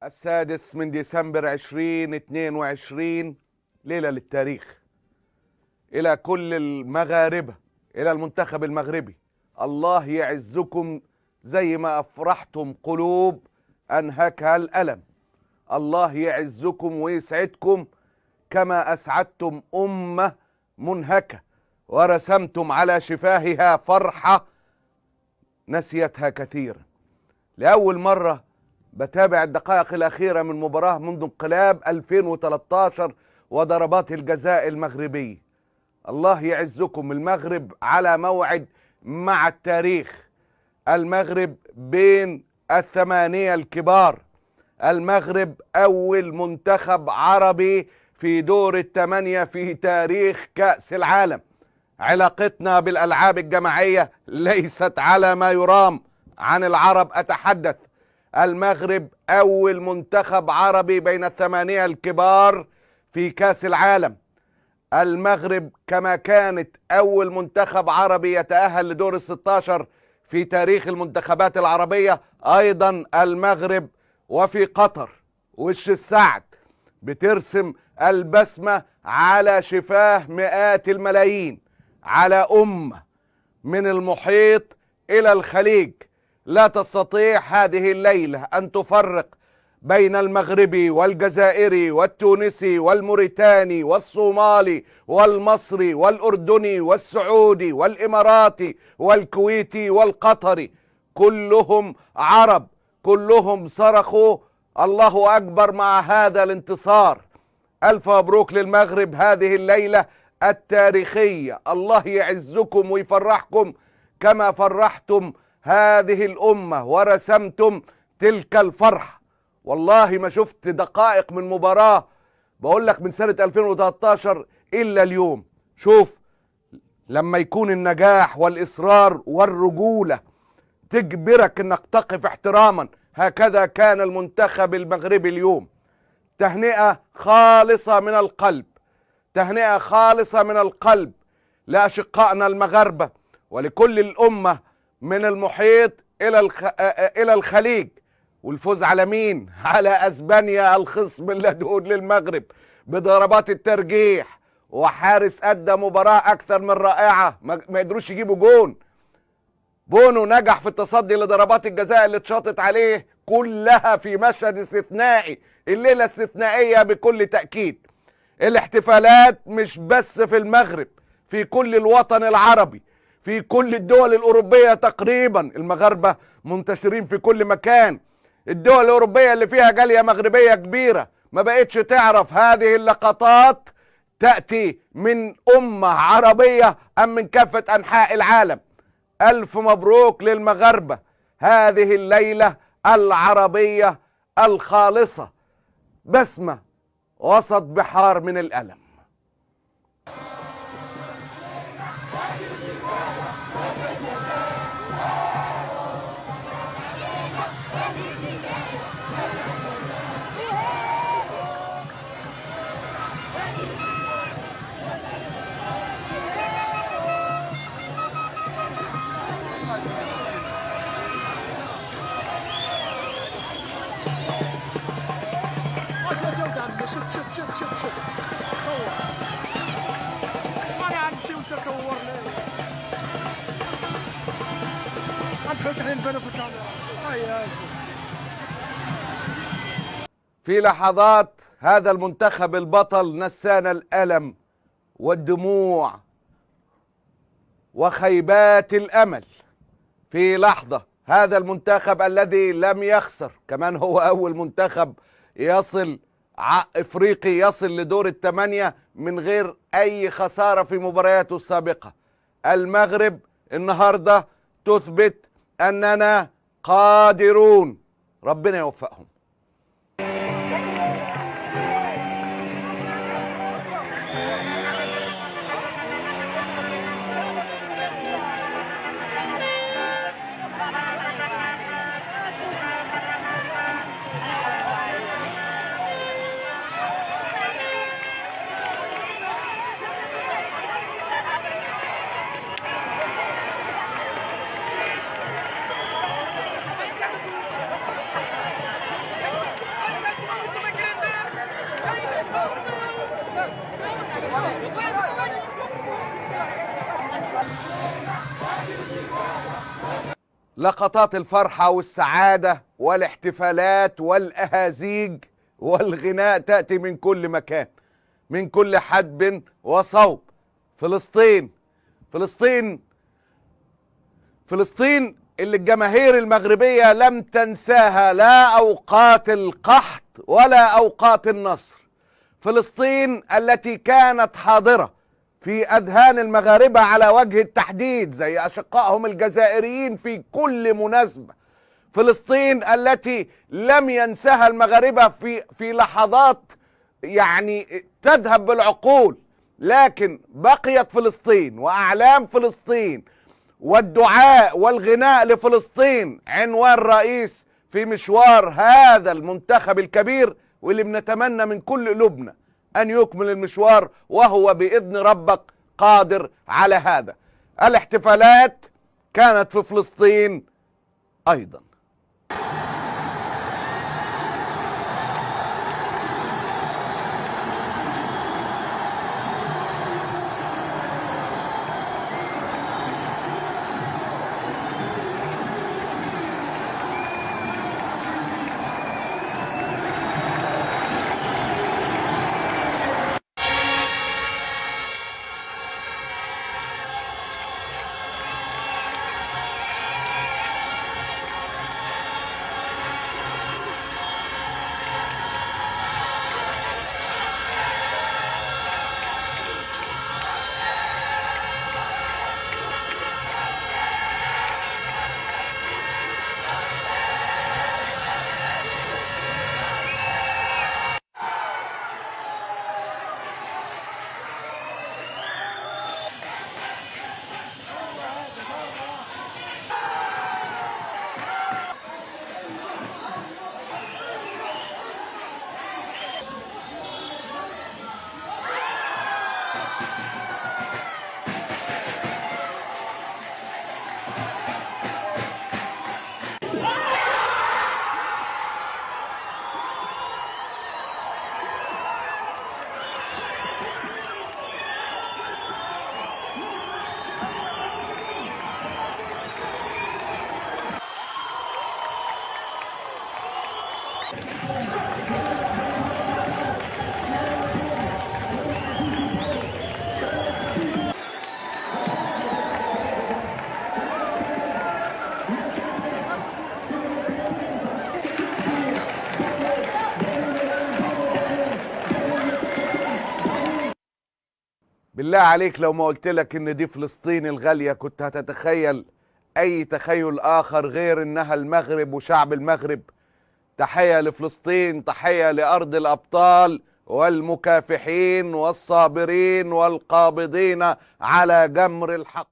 السادس من ديسمبر 2022 ليلة للتاريخ. إلى كل المغاربة، إلى المنتخب المغربي، الله يعزكم زي ما أفرحتم قلوب أنهكها الألم. الله يعزكم ويسعدكم كما أسعدتم أمة منهكة ورسمتم على شفاهها فرحة نسيتها كثيرا. لأول مرة بتابع الدقائق الأخيرة من مباراة منذ انقلاب 2013 وضربات الجزاء المغربية. الله يعزكم، المغرب على موعد مع التاريخ. المغرب بين الثمانية الكبار. المغرب أول منتخب عربي في دور الثمانية في تاريخ كأس العالم. علاقتنا بالألعاب الجماعية ليست على ما يرام. عن العرب أتحدث. المغرب أول منتخب عربي بين الثمانية الكبار في كأس العالم. المغرب كما كانت أول منتخب عربي يتأهل لدور ال16 في تاريخ المنتخبات العربية، أيضا المغرب وفي قطر وش السعد بترسم البسمة على شفاه مئات الملايين، على أمة من المحيط إلى الخليج لا تستطيع هذه الليلة أن تفرق بين المغربي والجزائري والتونسي والموريتاني والصومالي والمصري والأردني والسعودي والإماراتي والكويتي والقطري. كلهم عرب، كلهم صرخوا الله أكبر مع هذا الانتصار. ألف مبروك للمغرب هذه الليلة التاريخية. الله يعزكم ويفرحكم كما فرحتم هذه الأمة ورسمتم تلك الفرحة. والله ما شفت دقائق من مباراة بقول لك من سنة 2013 إلا اليوم. شوف لما يكون النجاح والإصرار والرجولة تجبرك انك تقف احتراما، هكذا كان المنتخب المغربي اليوم. تهنئة خالصة من القلب، تهنئة خالصة من القلب لأشقائنا المغاربة ولكل الأمة من المحيط إلى الخليج. والفوز على مين؟ على أسبانيا الخصم اللدود للمغرب بضربات الترجيح، وحارس أدى مباراة أكثر من رائعة، ما يقدروش يجيبوا جون. بونو نجح في التصدي لضربات الجزاء اللي اتشاطت عليه كلها في مشهد استثنائي. الليلة استثنائية بكل تأكيد. الاحتفالات مش بس في المغرب، في كل الوطن العربي، في كل الدول الأوروبية تقريبا. المغاربة منتشرين في كل مكان. الدول الأوروبية اللي فيها جالية مغربية كبيرة ما بقتش تعرف هذه اللقطات تأتي من أمة عربية أم من كافة أنحاء العالم. ألف مبروك للمغاربة هذه الليلة العربية الخالصة، بسمة وسط بحار من الألم. شوف صور ماني غنمشيو نتصور غنفتح نبانو في الكاميرا. في لحظات هذا المنتخب البطل نسانا الألم والدموع وخيبات الأمل. في لحظة هذا المنتخب الذي لم يخسر، كمان هو أول منتخب يصل افريقي يصل لدور الثمانية من غير اي خسارة في مبارياته السابقة. المغرب النهاردة تثبت اننا قادرون. ربنا يوفقهم. لقطات الفرحة والسعادة والاحتفالات والأهازيج والغناء تأتي من كل مكان، من كل حدب وصوب. فلسطين فلسطين فلسطين اللي الجماهير المغربية لم تنساها لا أوقات القحط ولا أوقات النصر. فلسطين التي كانت حاضرة في أذهان المغاربة على وجه التحديد زي أشقائهم الجزائريين في كل مناسبة. فلسطين التي لم ينساها المغاربة في لحظات يعني تذهب بالعقول، لكن بقيت فلسطين وأعلام فلسطين والدعاء والغناء لفلسطين عنوان رئيس في مشوار هذا المنتخب الكبير، واللي بنتمنى من كل قلوبنا أن يكمل المشوار، وهو بإذن ربك قادر على هذا. الاحتفالات كانت في فلسطين أيضا. بالله عليك لو ما قلت لك ان دي فلسطين الغالية كنت هتتخيل اي تخيل اخر غير انها المغرب وشعب المغرب. تحية لفلسطين، تحية لارض الابطال والمكافحين والصابرين والقابضين على جمر الحق.